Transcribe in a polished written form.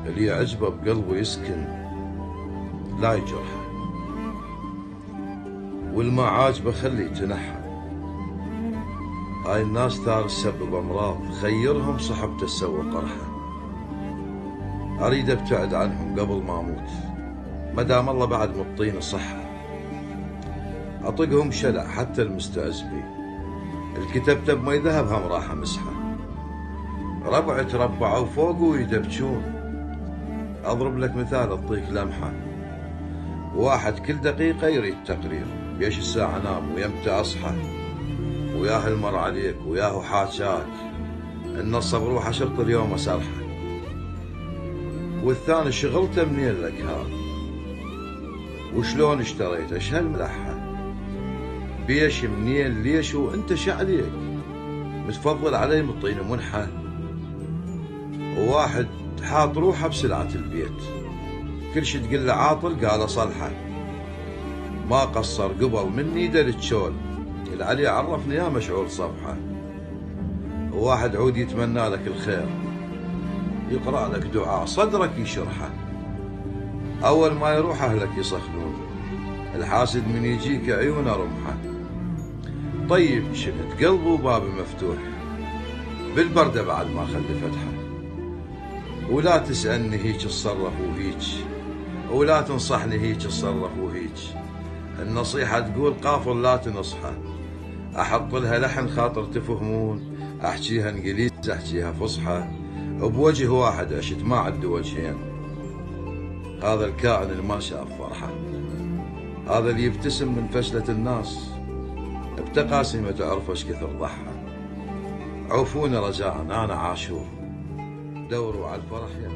اللي يعجبه بقلبه يسكن لا يجرحه، والما عاجبه خليه يتنحى. هاي الناس ثار تسبب امراض، خيرهم صحبته تسوى قرحه. اريد ابتعد عنهم قبل ما اموت، مدام الله بعد مطيني صحه. اطقهم شلع حتى المستعز بي، الكتبته بمي ذهب هم راح امسحه. ربع تربعوا فوق ويدبجون، اضرب لك مثال اعطيك لمحه. واحد كل دقيقه يريد تقرير، بيش الساعه انام ويمتى اصحى، وياه المر عليك وياه حاجاك، النصب روح اشرط اليوم اسرحه. والثاني شغلته منين لك هذا، وشلون اشتريته ايش هالملحه، بيش منين ليش وانت شعليك، متفضل علي مطين منحه. وواحد حاط روحه بسلعة البيت، كل شي تقول له عاطل قال صلحه. ما قصر قبل مني دلتشول، العلي عرفني يا مشعول صفحه. وواحد عود يتمنى لك الخير، يقرأ لك دعاء صدرك يشرحه. أول ما يروح أهلك يصخنون، الحاسد من يجيك عيونه رمحه. طيب شفت قلبه باب مفتوح، بالبردة بعد ما خلي فتحه. ولا تسألني هيك اتصرف وهيك، ولا تنصحني هيك اتصرف وهيك. النصيحة تقول قافل لا تنصحه، أحط لها لحن خاطر تفهمون، أحكيها انجليز أحكيها فصحى. بوجه واحد عشت ما عد وجهين، هذا الكائن اللي ما شاف فرحة، هذا اللي يبتسم من فشلة الناس، بتقاسمه تعرف ايش كثر ضحى. عوفوني رجاء انا عاشور، دوروا على الفرح يا